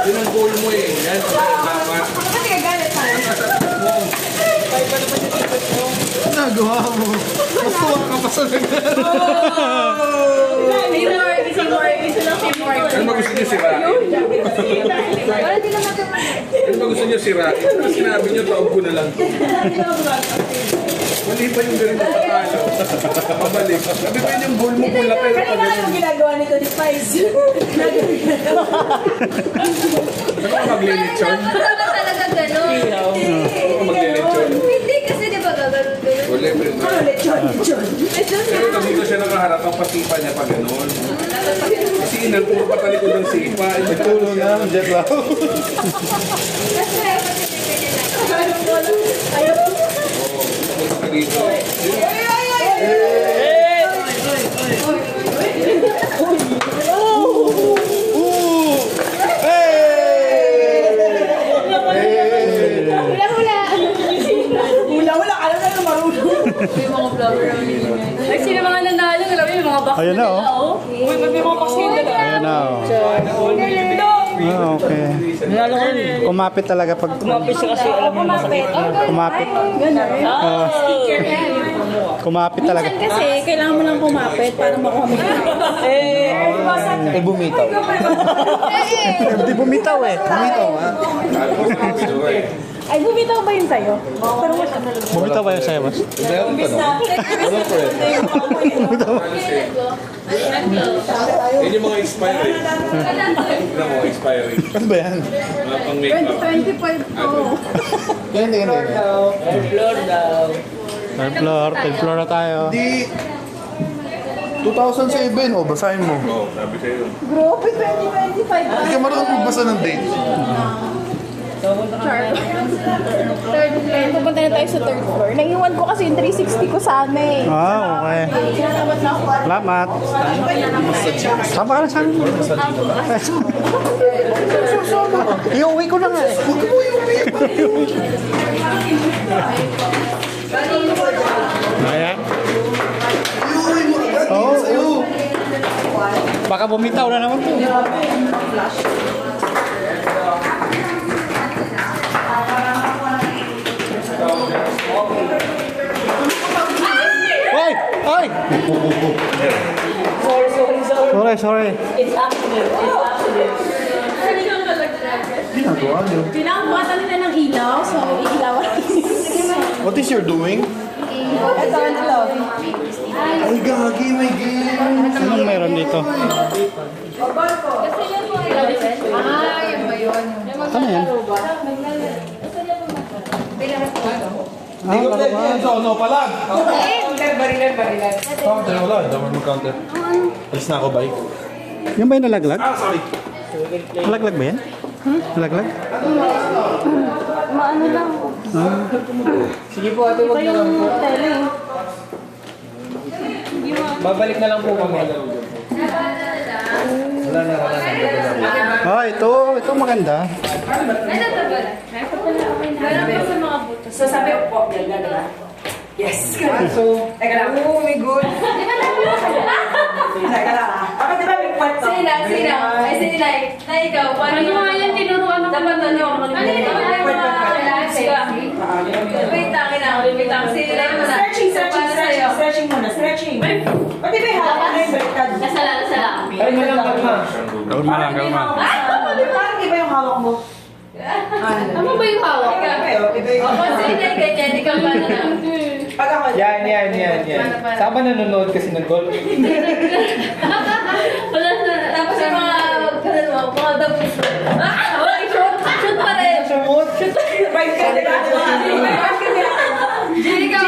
Yun ang goal mo eh. Yan. Dapat. Kasi gagalit tayo. Nagawa mo. Mas tuwa ka pa sa Ano ba gusto niyo sirain? Ano ba gusto niyo sirain? Ano sinabi niyo, taog ko na lang. Mali pa yung ganun na patalo. Pabalik. Sabi ba yun yung goal mo pula pero pag Kanina ano ginagawa nito ni Spice? Saan ka maglilitsyon? Ano ba talaga gano'n? Saan ka maglilitsyon? Hindi kasi di ba gagano'n gano'n? Wala pa rin. Lechon. Pero nandito siya nakaharap ang pasipa niya pa gano'n. Kasi inan, puro patalikod ng sipa. Tulo na, jet lang. Punta ka dito. Hula-hula, alam na marunong. May mga flower ang hiningay. Ay, sino mga nanalo? Alam mo, yung mga box Ayun na, oh. Uy, may mga paksihin na lang. Ayan na, oh. Ah, okay. Kumapit talaga pag... Kumapit siya kasi alam mo Kumapit. Oh. Kumapit talaga. Kasi kailangan mo lang kumapit para makuha mo. Eh, bumitaw. Hindi bumitaw eh. Bumitaw ha? Ay, bumitaw ba yun sa'yo? Pero wala. Bumitaw ba yung sa'yo, boss? Yan yung mga expiring. Yan ang mga expiring. Ano ba yan? Mga pang makeup. 25 to. Hindi. Floor daw. Third floor na tayo. Di 2007, oh, basahin mo. Oo, sabi sa'yo. Grabe, 2025 pa. Hindi ka marunong magbasa ng date. Third floor. Pupunta na tayo sa third floor. Naiwan ko kasi yung 360 ko sa amin. Ah, okay. Salamat na ako. Salamat. Sama ka na sa amin. Iuwi ko na nga eh. Huwag mo iuwi. Ayan. Iuwi mo agad. Oo. Sa'yo. Baka bumitaw na naman to. Hoy! Hoy! Sorry. It's accident. Ginagawa niyo. Pinakabuhatan nila ng ilaw, so iilawan. What is you're doing? Ito. Ay, gagi, may game. Anong meron dito? Yan ba yun? Ano yan? Hindi ko pwede yan. So, no, palag. Barilan. Counter, wala. Hindi mo mag-counter. Alis na ako, bye. Yung ba yung nalaglag? Ah, sorry. Nalaglag ba yan? Nalaglag? Maano lang. Sige po, ate, wag na lang po. Babalik na lang po kami. Wala na. Ah, ito maganda. Ay, natagal. Wala pa sa mga buto. So sabi ko po, ganda diba? Yes. So, Teka lang. Oh my God. Di ba namin Teka lang ah. Ako diba may kwarto? Sino? Ay, sino na? Na ikaw. Ano nga yan? Tinuruan ako. Dapat ano? Ano yun? Wait, tangin na. Wait, tangin. Sino na yun? Stretching muna. Stretching. Pati ba yung hawak na yung baliktad? Nasala. ay mo lang kalma. Kalma lang. Parang iba yung hawak mo. Ano ba yung hawak? Iba yung Ako, sino na ganyan? Ikaw ba na? Pag ako. Yan. Saan ba nanonood kasi ng golf? Wala na. Tapos yung mga dabos. Wala, shoot pa rin. Shoot. Bike ka diba? Hindi ka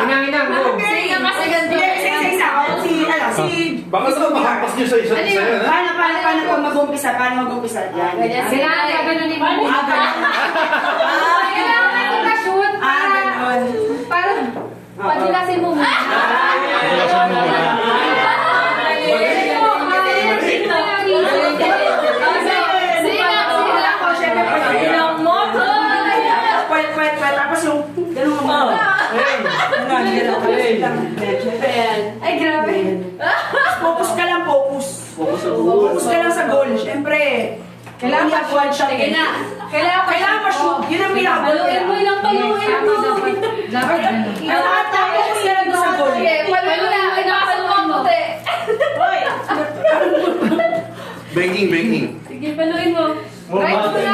Inang, go. Sige ka kasi ganito. Isa. Si Baka sa mahampas niyo sa isa't isa yan, ha? Paano pag mag-umpisa? Yan. Kailangan ka ganun ni Mami. Kailangan ka mag-shoot Ganon. para padilasin mo muna. Tapos yung ganun mo. Ay, grabe. Focus ka lang, focus. Focus ka lang sa goal. Siyempre, Kailangan mag-one shot. Sige na. Kailangan ma-shoot. Yun ang Paluin mo lang, paluin mo. Tapos yan doon sa goal. Sige, paluin na. Paluin mo. Hoy! Banking. Sige, paluin mo. Right mo na.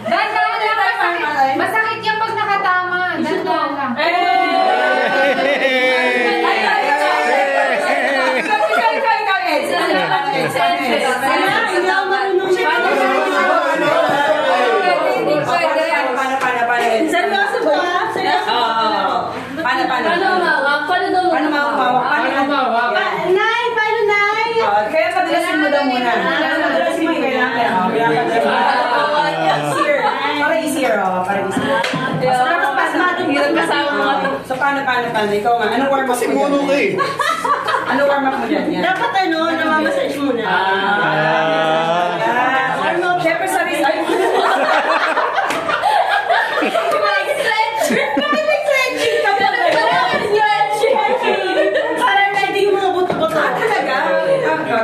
Dandan lang. Masakit yan pag nakatama. Dandan lang. Seryoso ba? Seryoso? Paano? Paano mawawak? Nay, paano nay? Kaya padalasin mo daw muna. Padalasin mo yung kailangan. Easier. Para easier, para easier. So, tapos pasmadong hirap kasama mo. So, paano? Ikaw nga. Anong warm up mo dyan? Anong warm up mo dyan? Yan. Dapat namamassage muna. Warm up. Siyempre, sabi sa'yo. Parang ready yung mga buto-buto. Talaga?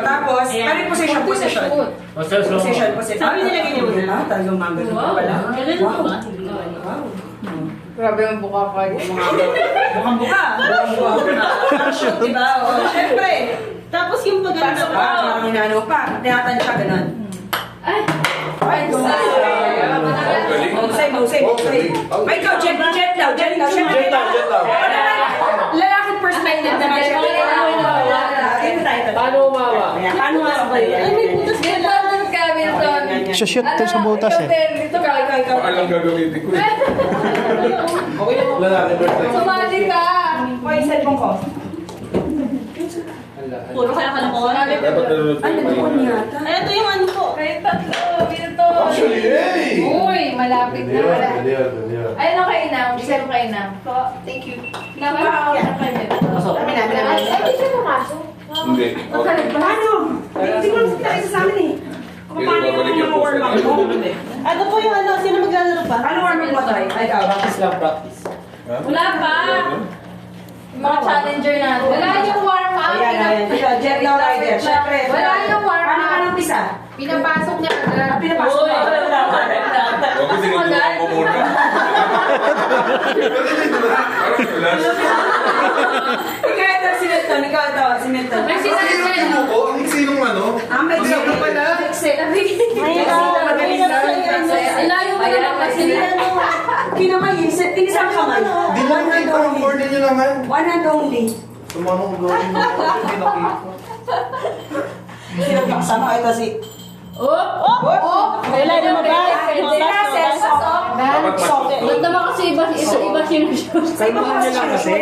Tapos, ano yung position? Sabi nilagay niyo muna. Talagang mga ganun pala. Wow. Grabe ang buka pa. Mukhang buka. Shoot, diba? Oo, syempre. Tapos yung maganda Pasok pa, parang inaano pa. Tinatansya, ganun. Ay! Save. Ay, ikaw, jet daw. Lalaking perspective na medyo. Paano umawa? Paano nga ba yan? Milton ka, Milton. Shoot to sa butas eh. Dito ka. Ikaw. Alam gagamitin ko eh. Sumali ka. Hoy, cellphone ko. Puro kaya kalakuan. Dapat nanonood Ay, ko nagpuan kayo. yata. Ay, ito yung ano ko. Kayo tatlo, Milton. Actually, hey! Uy, malapit na wala. Daniel. Ay, ano kay Inam? Giselle kay Inam. Thank you. Napaka na kayo. Ay, siya pumasok. Hindi. Paano? Hindi ko lang nakita sa amin eh. Kung paano yung mga warm up mo? Ano po yung ano? Sino maglalaro pa? Paano warm up mo tayo? Ay, ikaw. Practice. Wala pa. Yung mga challenger natin. Wala yung warm up. Ayan. Jet daw rider. Siyempre. Wala yung warm Paano ka up. nang pisa? Pinapasok niya agad. Pinapasok mo. Huwag ko sinubukan ko muna. Parang flash. Ikaw ito, si Milton. Ikaw ito, si Milton. May sinasabi. Mo ko? Ang sinong ano? May Isa pa pala. Ang layo mo naman kasi. Kinamay, tinisang kamay. Di mo nakita ang order nyo naman. One hand only. Tumanong gawin mo. Hindi nakita. Sino kasama ito si... Wala na Dapat Ba't naman kasi iba sinushoot? Sa iba kasi.